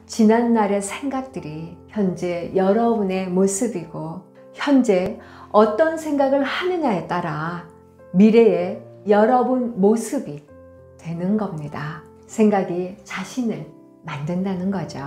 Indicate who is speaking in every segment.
Speaker 1: 지난날의 생각들이 현재 여러분의 모습이고, 현재 어떤 생각을 하느냐에 따라 미래의 여러분 모습이 되는 겁니다. 생각이 자신을 만든다는 거죠.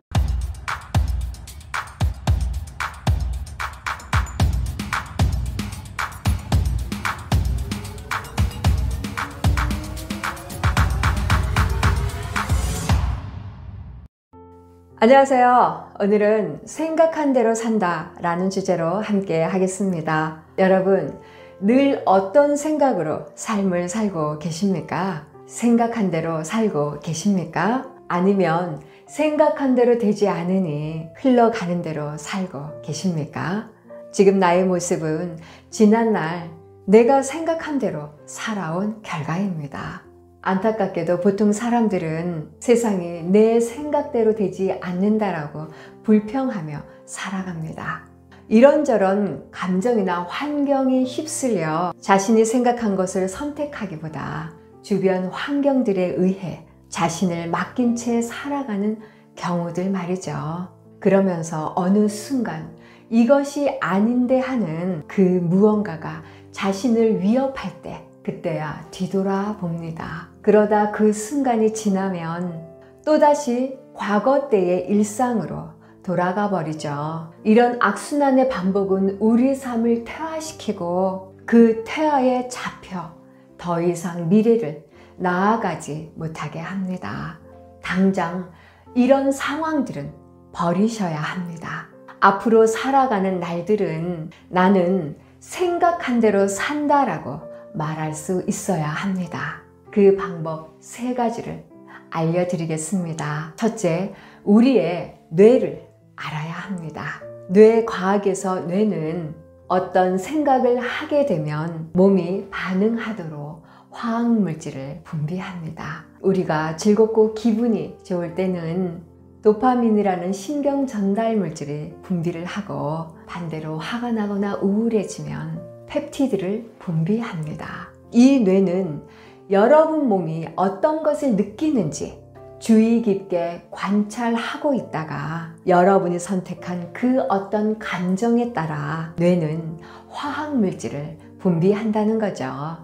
Speaker 1: 안녕하세요. 오늘은 생각한 대로 산다 라는 주제로 함께 하겠습니다. 여러분, 늘 어떤 생각으로 삶을 살고 계십니까? 생각한 대로 살고 계십니까? 아니면 생각한 대로 되지 않으니 흘러가는 대로 살고 계십니까? 지금 나의 모습은 지난날 내가 생각한 대로 살아온 결과입니다. 안타깝게도 보통 사람들은 세상이 내 생각대로 되지 않는다라고 불평하며 살아갑니다. 이런저런 감정이나 환경에 휩쓸려 자신이 생각한 것을 선택하기보다 주변 환경들에 의해 자신을 맡긴 채 살아가는 경우들 말이죠. 그러면서 어느 순간 이것이 아닌데 하는 그 무언가가 자신을 위협할 때 그때야 뒤돌아봅니다. 그러다 그 순간이 지나면 또다시 과거 때의 일상으로 돌아가 버리죠. 이런 악순환의 반복은 우리 삶을 퇴화시키고 그 퇴화에 잡혀 더 이상 미래를 나아가지 못하게 합니다. 당장 이런 상황들은 버리셔야 합니다. 앞으로 살아가는 날들은 나는 생각한 대로 산다라고 말할 수 있어야 합니다. 그 방법 3가지를 알려드리겠습니다. 첫째, 우리의 뇌를 알아야 합니다. 뇌과학에서 뇌는 어떤 생각을 하게 되면 몸이 반응하도록 화학물질을 분비합니다. 우리가 즐겁고 기분이 좋을 때는 도파민이라는 신경 전달 물질이 분비를 하고, 반대로 화가 나거나 우울해지면 펩티드를 분비합니다. 이 뇌는 여러분 몸이 어떤 것을 느끼는지 주의 깊게 관찰하고 있다가 여러분이 선택한 그 어떤 감정에 따라 뇌는 화학물질을 분비한다는 거죠.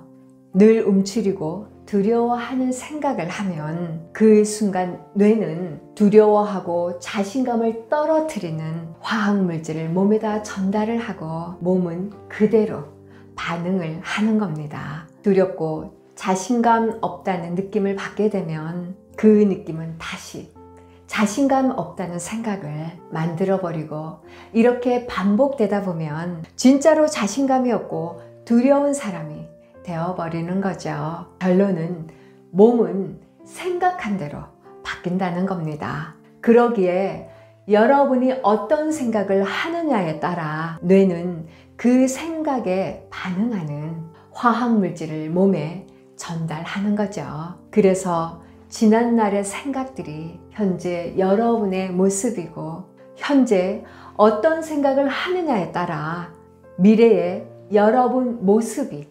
Speaker 1: 늘 움츠리고 두려워하는 생각을 하면 그 순간 뇌는 두려워하고 자신감을 떨어뜨리는 화학물질을 몸에다 전달을 하고 몸은 그대로 반응을 하는 겁니다. 두렵고 자신감 없다는 느낌을 받게 되면 그 느낌은 다시 자신감 없다는 생각을 만들어버리고, 이렇게 반복되다 보면 진짜로 자신감이 없고 두려운 사람이 되어버리는 거죠. 결론은 몸은 생각한 대로 바뀐다는 겁니다. 그러기에 여러분이 어떤 생각을 하느냐에 따라 뇌는 그 생각에 반응하는 화학물질을 몸에 전달하는 거죠. 그래서 지난날의 생각들이 현재 여러분의 모습이고, 현재 어떤 생각을 하느냐에 따라 미래의 여러분 모습이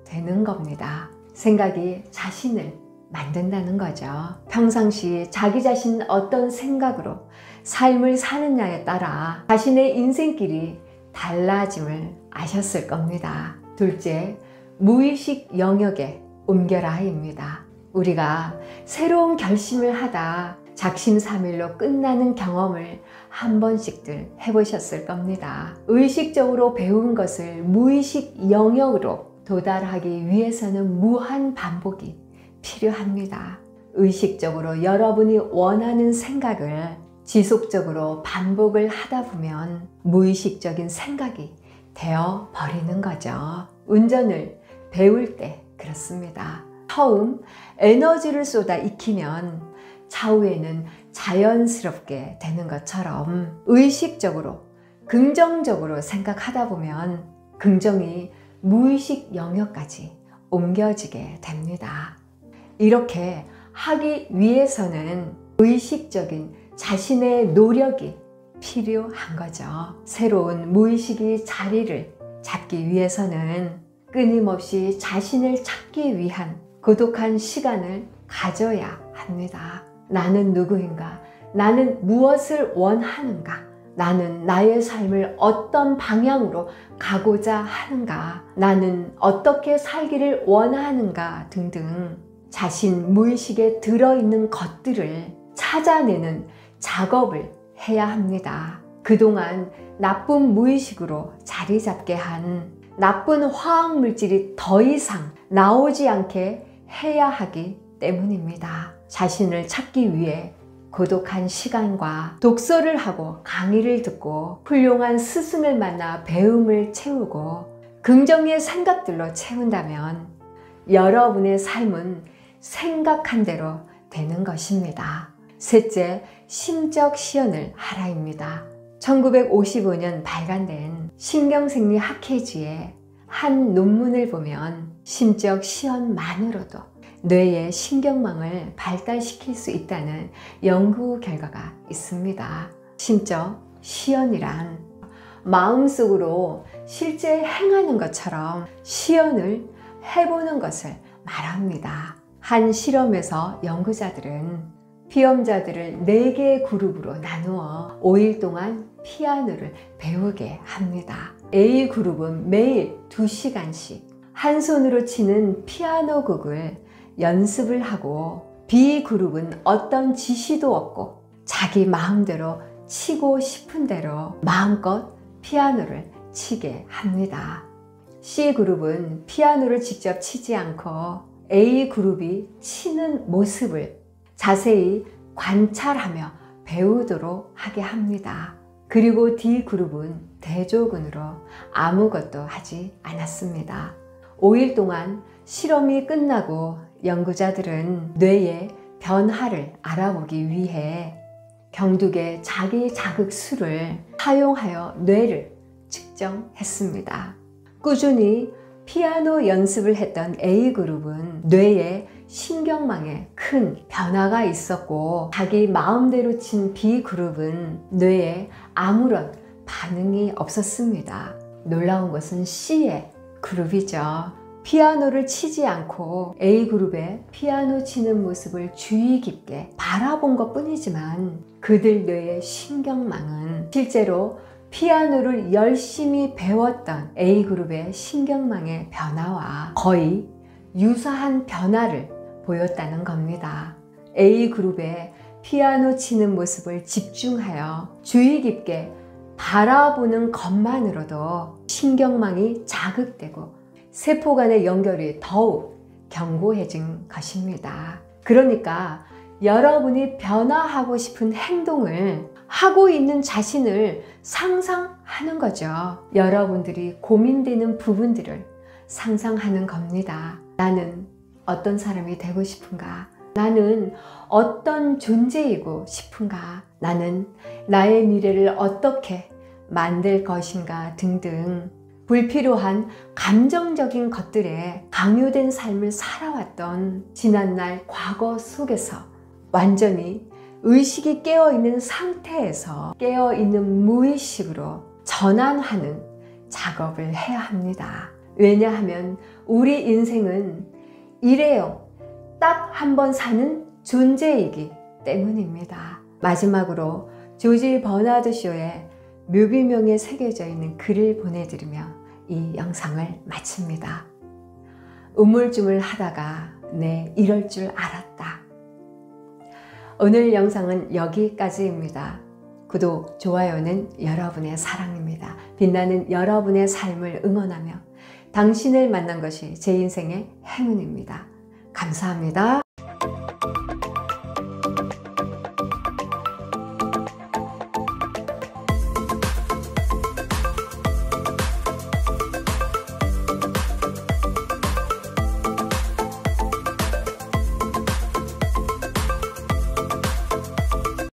Speaker 1: 되는 겁니다. 생각이 자신을 만든다는 거죠. 평상시 자기 자신 어떤 생각으로 삶을 사느냐에 따라 자신의 인생길이 달라짐을 아셨을 겁니다. 둘째, 무의식 영역에 옮겨라입니다. 우리가 새로운 결심을 하다 작심삼일로 끝나는 경험을 한 번씩들 해보셨을 겁니다. 의식적으로 배운 것을 무의식 영역으로 도달하기 위해서는 무한 반복이 필요합니다. 의식적으로 여러분이 원하는 생각을 지속적으로 반복을 하다 보면 무의식적인 생각이 되어 버리는 거죠. 운전을 배울 때 그렇습니다. 처음 에너지를 쏟아 익히면 차후에는 자연스럽게 되는 것처럼 의식적으로 긍정적으로 생각하다 보면 긍정이 무의식 영역까지 옮겨지게 됩니다. 이렇게 하기 위해서는 의식적인 자신의 노력이 필요한 거죠. 새로운 무의식이 자리를 잡기 위해서는 끊임없이 자신을 찾기 위한 고독한 시간을 가져야 합니다. 나는 누구인가? 나는 무엇을 원하는가? 나는 나의 삶을 어떤 방향으로 가고자 하는가? 나는 어떻게 살기를 원하는가? 등등 자신 무의식에 들어있는 것들을 찾아내는 작업을 해야 합니다. 그동안 나쁜 무의식으로 자리 잡게 한 나쁜 화학 물질이 더 이상 나오지 않게 해야 하기 때문입니다. 자신을 찾기 위해 고독한 시간과 독서를 하고 강의를 듣고 훌륭한 스승을 만나 배움을 채우고 긍정의 생각들로 채운다면 여러분의 삶은 생각한 대로 되는 것입니다. 셋째, 심적 시연을 하라입니다. 1955년 발간된 신경생리 학회지의 한 논문을 보면 심적 시연만으로도 뇌의 신경망을 발달시킬 수 있다는 연구 결과가 있습니다. 심적 시연이란 마음속으로 실제 행하는 것처럼 시연을 해보는 것을 말합니다. 한 실험에서 연구자들은 피험자들을 4개의 그룹으로 나누어 5일 동안 피아노를 배우게 합니다. A그룹은 매일 2시간씩 한 손으로 치는 피아노 곡을 연습을 하고 B그룹은 어떤 지시도 없고 자기 마음대로 치고 싶은 대로 마음껏 피아노를 치게 합니다. C그룹은 피아노를 직접 치지 않고 A그룹이 치는 모습을 자세히 관찰하며 배우도록 하게 합니다. 그리고 D그룹은 대조군으로 아무것도 하지 않았습니다. 5일 동안 실험이 끝나고 연구자들은 뇌의 변화를 알아보기 위해 경둑의 자기 자극수를 사용하여 뇌를 측정했습니다. 꾸준히 피아노 연습을 했던 A그룹은 뇌의 신경망에 큰 변화가 있었고 자기 마음대로 친 B그룹은 뇌에 아무런 반응이 없었습니다. 놀라운 것은 C의 그룹이죠. 피아노를 치지 않고 A그룹의 피아노 치는 모습을 주의 깊게 바라본 것 뿐이지만 그들 뇌의 신경망은 실제로 피아노를 열심히 배웠던 A그룹의 신경망의 변화와 거의 유사한 변화를 보였다는 겁니다. A그룹의 피아노 치는 모습을 집중하여 주의 깊게 바라보는 것만으로도 신경망이 자극되고 세포 간의 연결이 더욱 견고해진 것입니다. 그러니까 여러분이 변화하고 싶은 행동을 하고 있는 자신을 상상하는 거죠. 여러분들이 고민되는 부분들을 상상하는 겁니다. 나는 어떤 사람이 되고 싶은가? 나는 어떤 존재이고 싶은가? 나는 나의 미래를 어떻게 만들 것인가? 등등 불필요한 감정적인 것들에 강요된 삶을 살아왔던 지난날 과거 속에서 완전히 의식이 깨어있는 상태에서 깨어있는 무의식으로 전환하는 작업을 해야 합니다. 왜냐하면 우리 인생은 일회용 딱 한 번 사는 존재이기 때문입니다. 마지막으로 조지 버나드 쇼의 묘비명에 새겨져 있는 글을 보내드리며 이 영상을 마칩니다. 우물쭈물 하다가 네, 이럴 줄 알았다. 오늘 영상은 여기까지입니다. 구독, 좋아요는 여러분의 사랑입니다. 빛나는 여러분의 삶을 응원하며 당신을 만난 것이 제 인생의 행운입니다. 감사합니다.